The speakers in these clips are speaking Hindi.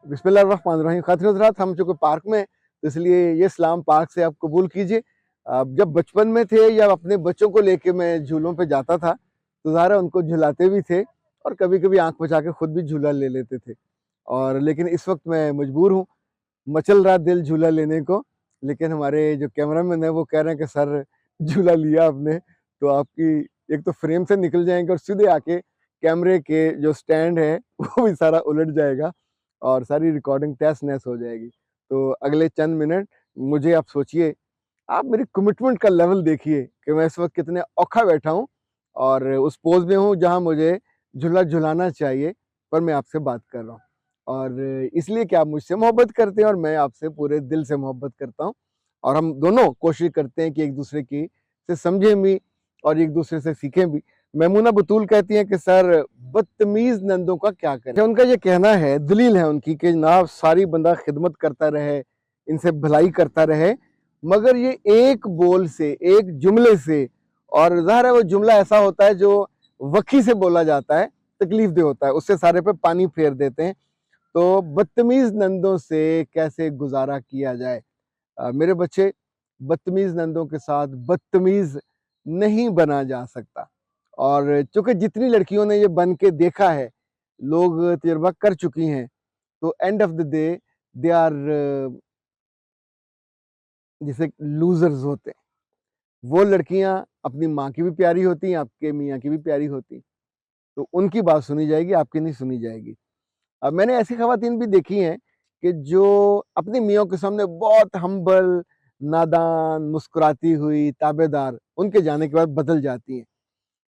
बिस्मिल्लाहिर्रहमानिर्रहीम। खातिन हज़रात, हम चूँकि पार्क में हैं, तो इसलिए ये सलाम पार्क से आप कबूल कीजिए। जब बचपन में थे या अपने बच्चों को लेके मैं झूलों पे जाता था, तो ज़ाहिर है उनको झुलाते भी थे और कभी-कभी आँख बचा के खुद भी झूला ले लेते थे। और लेकिन इस वक़्त मैं मजबूर हूँ, मचल रहा दिल झूला लेने को, लेकिन हमारे जो कैमरामैन हैं वो कह रहे हैं कि सर झूला लिया आपने, तो आपकी एक तो फ्रेम से निकल जाएँगे और सीधे आके कैमरे के जो स्टैंड है वो भी सारा उलट जाएगा और सारी रिकॉर्डिंग तहस-नहस हो जाएगी। तो अगले चंद मिनट मुझे आप सोचिए, आप मेरी कमिटमेंट का लेवल देखिए कि मैं इस वक़्त कितने औखा बैठा हूँ और उस पोज़ में हूँ जहाँ मुझे झूला झुलाना चाहिए, पर मैं आपसे बात कर रहा हूँ। और इसलिए कि आप मुझसे मोहब्बत करते हैं और मैं आपसे पूरे दिल से मोहब्बत करता हूँ और हम दोनों कोशिश करते हैं कि एक-दूसरे की से समझें भी और एक-दूसरे से सीखें भी। मैमूना बतूल कहती हैं कि सर बदतमीज़ नंदों का क्या करें? उनका ये कहना है, दलील है उनकी कि ना सारी बंदा खिदमत करता रहे, इनसे भलाई करता रहे, मगर ये एक बोल से, एक जुमले से और ज़ाहिर है वो जुमला ऐसा होता है जो वखी से बोला जाता है, तकलीफ़देह होता है, उससे सारे पे पानी फेर देते हैं। तो बदतमीज़ नंदों से कैसे गुज़ारा किया जाए? मेरे बच्चे, बदतमीज़ नंदों के साथ बदतमीज़ नहीं बना जा सकता और चूँकि जितनी लड़कियों ने ये बन के देखा है, लोग तजुर्बा कर चुकी हैं, तो end of the day they are जैसे लूज़र्स होते हैं। वो लड़कियाँ अपनी माँ की भी प्यारी होती हैं, आपके मियाँ की भी प्यारी होती, तो उनकी बात सुनी जाएगी, आपकी नहीं सुनी जाएगी। अब मैंने ऐसी ख़वातीन भी देखी हैं कि जो अपनी मियाँ के सामने बहुत हम्बल, नादान, मुस्कुराती हुई, ताबेदार, उनके जाने के बाद बदल जाती हैं।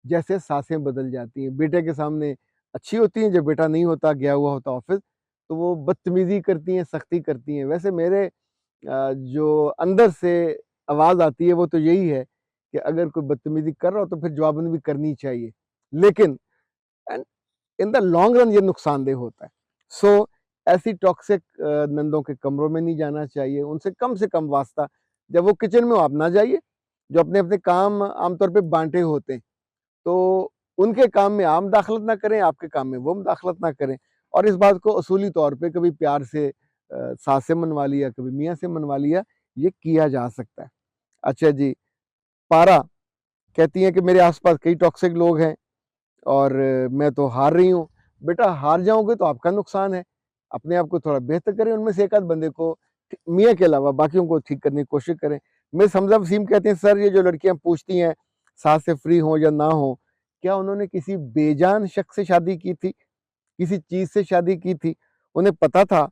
जैसे सासें बदल जाती हैं, बेटे के सामने अच्छी होती हैं, जब बेटा नहीं होता, गया हुआ होता ऑफ़िस, तो वो बदतमीज़ी करती हैं, सख्ती करती हैं। वैसे मेरे जो अंदर से आवाज़ आती है वो तो यही है कि अगर कोई बदतमीज़ी कर रहा हो तो फिर जवाबन भी करनी चाहिए। लेकिन and in the long run ये नुकसानदेह होता है। सो ऐसी टॉक्सिक नंदों के कमरों में नहीं जाना चाहिए, उनसे कम से कम वास्ता, जब वो किचन में हो आप ना जाइए, जो अपने-अपने काम आमतौर पे बाँटे होते हैं, तो उनके काम में आप मुदाखलत ना करें, आपके काम में वो मुदाखलत ना करें और इस बात को असूली तौर पे कभी प्यार से सास से मनवा लिया, कभी मियाँ से मनवा लिया, ये किया जा सकता है। अच्छा जी, पारा कहती हैं कि मेरे आस-पास कई टॉक्सिक लोग हैं और मैं तो हार रही हूँ। बेटा हार जाओगे तो आपका नुकसान है, अपने आप को थोड़ा बेहतर करें, उनमें से एक आध बंदे को मियाँ के अलावा बाकियों को ठीक करने की कोशिश करें। मिस हमज़ा वसीम कहते हैं सर ये जो लड़कियाँ पूछती हैं सास से फ्री हों या ना हों, क्या उन्होंने किसी बेजान शख्स से शादी की थी? किसी चीज़ से शादी की थी? उन्हें पता था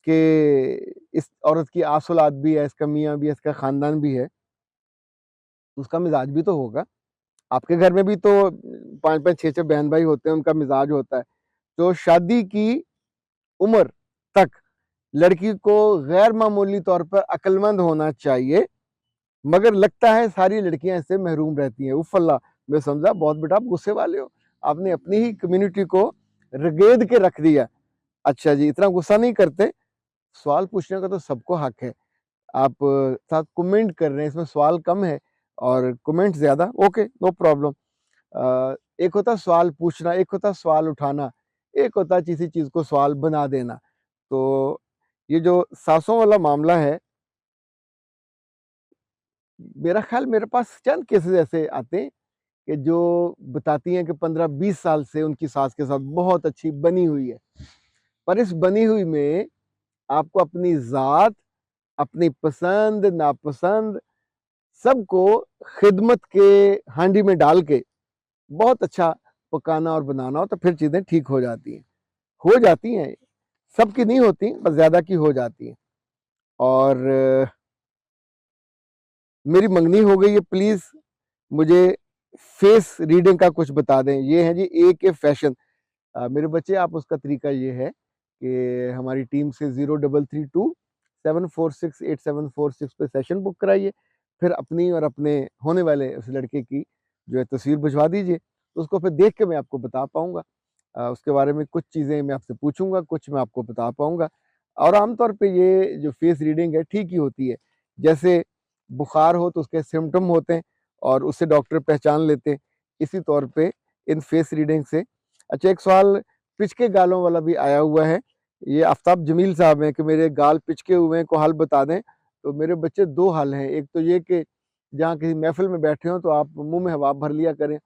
कि इस औरत की आस-औलाद भी है, इसका मियाँ भी है, इसका ख़ानदान भी है, तो उसका मिज़ाज भी तो होगा। आपके घर में भी तो 5-5 6-6 बहन-भाई होते हैं, उनका मिज़ाज होता है। तो शादी की उम्र तक लड़की को गैर मामूली तौर पर अक्लमंद होना चाहिए, मगर लगता है सारी लड़कियाँ इससे महरूम रहती हैं। उफ़ अल्लाह! मैं समझा बहुत बेटा आप गुस्से वाले हो। आपने अपनी ही कम्युनिटी को रगेद के रख दिया। अच्छा जी, इतना गुस्सा नहीं करते, सवाल पूछने का तो सबको हक है। आप साथ कमेंट कर रहे हैं, इसमें सवाल कम है और कमेंट ज़्यादा, ओके, नो प्रॉब्लम। एक होता है सवाल पूछना, एक होता है सवाल उठाना, एक होता है किसी चीज़ को सवाल बना देना। तो ये जो सासों वाला मामला है, मेरा ख़्याल मेरे पास चंद केसेज़ ऐसे आते हैं कि जो बताती हैं कि 15-20 साल से उनकी सास के साथ बहुत अच्छी बनी हुई है। पर इस बनी हुई में आपको अपनी ज़ात, अपनी पसंद, नापसंद सबको खिदमत के हांडी में डाल के बहुत अच्छा पकाना और बनाना हो तो फिर चीज़ें ठीक हो जाती हैं। हो जाती हैं, सबकी नहीं होती, बस ज़्यादा की हो जाती हैं। और मेरी मंगनी हो गई है, प्लीज़ मुझे फेस रीडिंग का कुछ बता दें। ये है जी एके फैशन। मेरे बच्चे आप उसका तरीका ये है कि हमारी टीम से 0332 746 8746 पे सेशन बुक कराइए। फिर अपनी और अपने होने वाले उस लड़के की जो है तस्वीर भिजवा दीजिए, तो उसको फिर देख के मैं आपको बता पाऊँगा। उसके बारे में कुछ चीज़ें मैं आपसे पूछूँगा, कुछ मैं आपको बता पाऊँगा और आम तौर पे ये जो फेस रीडिंग है ठीक ही होती है। जैसे बुखार हो तो उसके सिम्पटम होते हैं और उससे डॉक्टर पहचान लेते हैं। इसी तौर पे इन फेस रीडिंग से अच्छा एक सवाल पिच के गालों वाला भी आया हुआ है ये आफ्ताब जमील साहब हैं कि मेरे गाल पिचके हुए हैं, को हल बता दें। तो मेरे बच्चे 2 हल हैं, एक तो ये कि जहाँ किसी महफ़िल में बैठे हों तो आप मुँह में हवा भर लिया करें,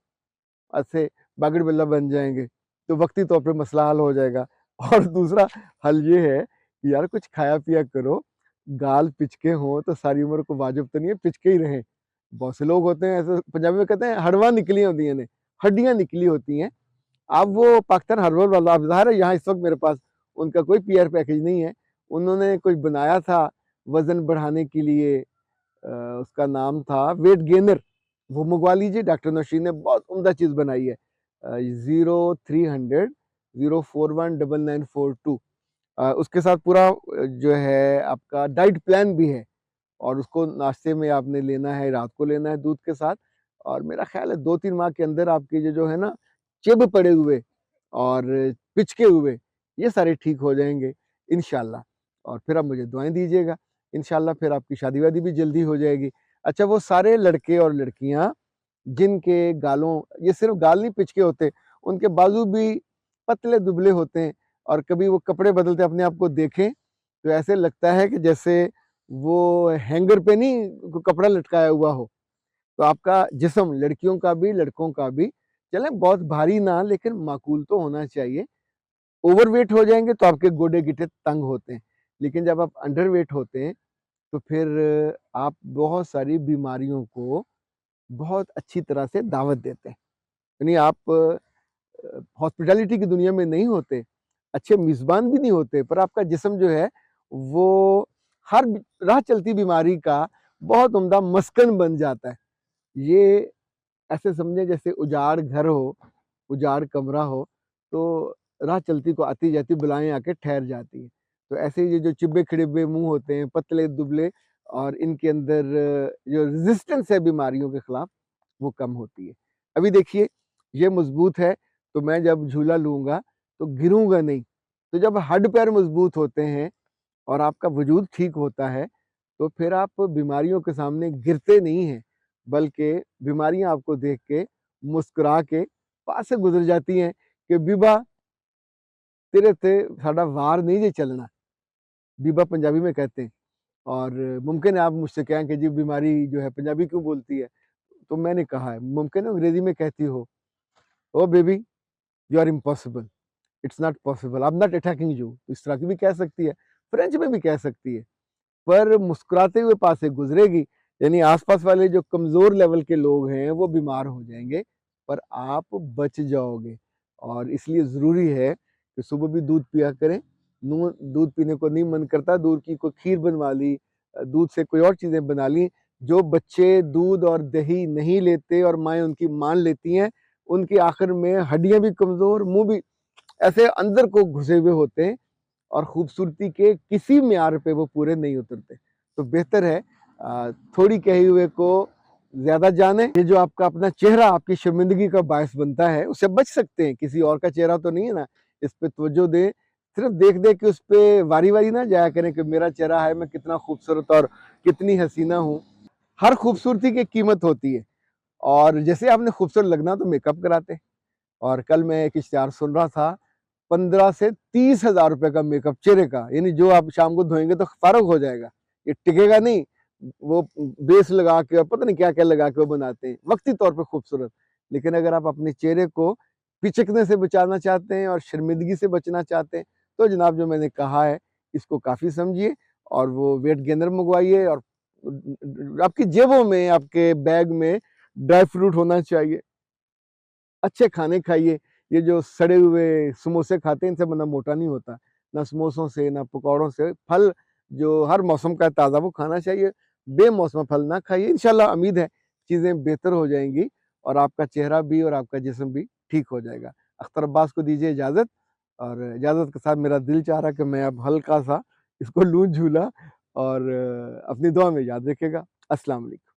ऐसे बागड़ बिल्ला बन जाएँगे, तो वक़्ती तौर पे मसला हल हो जाएगा। और दूसरा हल ये है कि यार कुछ खाया पिया करो, गाल पिचके हों तो सारी उम्र को वाजिब तो नहीं है पिचके ही रहें। बहुत से लोग होते हैं ऐसे, पंजाबी में कहते हैं हड़वा निकली होंदियां ने, हड्डियाँ निकली होती हैं। अब वो पाकिस्तान हर्बल वाला, अब ज़ाहिर है यहाँ इस वक़्त मेरे पास उनका कोई पीआर पैकेज नहीं है। उन्होंने कुछ बनाया था वज़न बढ़ाने के लिए, उसका नाम था वेट गेनर, वो मंगवा लीजिए। डॉक्टर नौशीन ने बहुत उम्दा चीज़ बनाई है। 0300 041 9942, उसके साथ पूरा जो है आपका डाइट प्लान भी है, और उसको नाश्ते में आपने लेना है, रात को लेना है दूध के साथ। और मेरा ख़्याल है 2-3 माह के अंदर आपके जो है ना चिब पड़े हुए और पिचके हुए, ये सारे ठीक हो जाएँगे इंशाअल्लाह। और फिर आप मुझे दुआएँ दीजिएगा, इंशाअल्लाह फिर आपकी शादी-वादी भी जल्दी हो जाएगी। अच्छा, वो सारे लड़के और लड़कियाँ जिनके गालों, ये सिर्फ़ गाल नहीं पिचके होते, उनके बाजू भी पतले-दुबले होते हैं, और कभी वो कपड़े बदलते अपने आप को देखें, तो ऐसे लगता है कि जैसे वो हैंगर पे नहीं कपड़ा लटकाया हुआ हो। तो आपका जिस्म, लड़कियों का भी लड़कों का भी, चलें बहुत भारी ना लेकिन माकूल तो होना चाहिए। ओवरवेट हो जाएँगे तो आपके गोडे-गिट्टे तंग होते हैं, लेकिन जब आप अंडरवेट होते हैं तो फिर आप बहुत सारी बीमारियों को बहुत अच्छी तरह से दावत देते हैं। यानी आप हॉस्पिटैलिटी की दुनिया में नहीं होते, अच्छे मेज़बान भी नहीं होते, पर आपका जिस्म जो है वो हर राह चलती बीमारी का बहुत उम्दा मस्कन बन जाता है। ये ऐसे समझें जैसे उजाड़ घर हो, उजाड़ कमरा हो, तो राह चलती को आती-जाती बलाएँ आके ठहर जाती हैं। तो ऐसे ये जो चिब्बे-खिड़िब्बे मुँह होते हैं, पतले-दुबले, और इनके अंदर जो रेज़िस्टेंस है बीमारियों के खिलाफ, वो कम होती है। अभी देखिए, ये मज़बूत है, तो मैं जब झूला लूँगा तो गिरूँगा नहीं। तो जब हड्ड-पैर मज़बूत होते हैं और आपका वजूद ठीक होता है, तो फिर आप बीमारियों के सामने गिरते नहीं हैं, बल्कि बीमारियाँ आपको देख के, मुस्कुरा के पास से गुज़र जाती हैं कि बीबा तेरे ते साडा वार नहीं जे चलना, बीबा पंजाबी में कहते हैं। और मुमकिन है आप मुझसे कहें कि जी बीमारी जो है पंजाबी क्यों बोलती है? तो मैंने कहा है, मुमकिन है अंग्रेज़ी में कहती हो, "oh baby, you are impossible, it's not possible, I am not attacking you." इस तरह की भी कह सकती है, फ्रेंच में भी कह सकती है। पर मुस्कुराते हुए पास से गुजरेगी, यानी आसपास वाले जो कमज़ोर लेवल के लोग हैं वो बीमार हो जाएँगे, पर आप बच जाओगे। और इसलिए ज़रूरी है कि सुबह भी दूध पिया करें। दूध पीने को नहीं मन करता, दूध की कोई खीर बनवा ली, दूध से कोई और चीज़ें बना ली। जो बच्चे दूध और दही नहीं लेते और माएँ उनकी मान लेती हैं, उनकी आखिर में हड्डियाँ भी कमज़ोर, मुँह भी ऐसे अंदर को घुसे हुए होते हैं, और खूबसूरती के किसी म्यार पे वो पूरे नहीं उतरते। तो बेहतर है थोड़ी कही हुए को ज़्यादा जानें। ये जो आपका अपना चेहरा आपकी शर्मिंदगी का बायस बनता है, उससे बच सकते हैं। किसी और का चेहरा तो नहीं है ना, इस पे तवज्जो दें। सिर्फ़ देख-देख के उस पे वारी-वारी ना जाया करें कि मेरा चेहरा है, मैं कितना खूबसूरत और कितनी हसीना हूँ। हर खूबसूरती की कीमत होती है, और जैसे आपने खूबसूरत लगना तो मेकअप कराते हैं। और कल मैं एक इश्तिहार सुन रहा था, 15 से 30 हज़ार रुपए का मेकअप चेहरे का, यानी जो आप शाम को धोएँगे तो फ़ारुग हो जाएगा, ये टिकेगा नहीं। वो बेस लगा के और पता नहीं क्या-क्या लगा के वो बनाते हैं, वक़्ती तौर पे खूबसूरत। लेकिन अगर आप अपने चेहरे को पिचकने से बचाना चाहते हैं और शर्मिंदगी से बचना चाहते हैं, तो जनाब जो मैंने कहा है, इसको काफ़ी समझिए, और वो वेट गेनर मंगवाइए, और आपकी जेबों में, आपके बैग में ड्राई फ्रूट होना चाहिए। अच्छे खाने खाइए। ये जो सड़े हुए समोसे खाते हैं, इनसे बंदा मोटा नहीं होता। ना समोसों से, ना पकौड़ों से। फल जो हर मौसम का है ताज़ा, वो खाना चाहिए। बेमौसमा फल ना खाइए। इंशाल्लाह उम्मीद है चीज़ें बेहतर हो जाएँगी, और आपका चेहरा भी और आपका जिस्म भी ठीक हो जाएगा। अख्तर अब्बास को दीजिए इजाज़त, और इजाज़त के साथ मेरा दिल चाह रहा है कि मैं अब हल्का-सा इसको लूँ झूला, और अपनी दुआ में याद रखिएगा। अस्सलाम वालेकुम।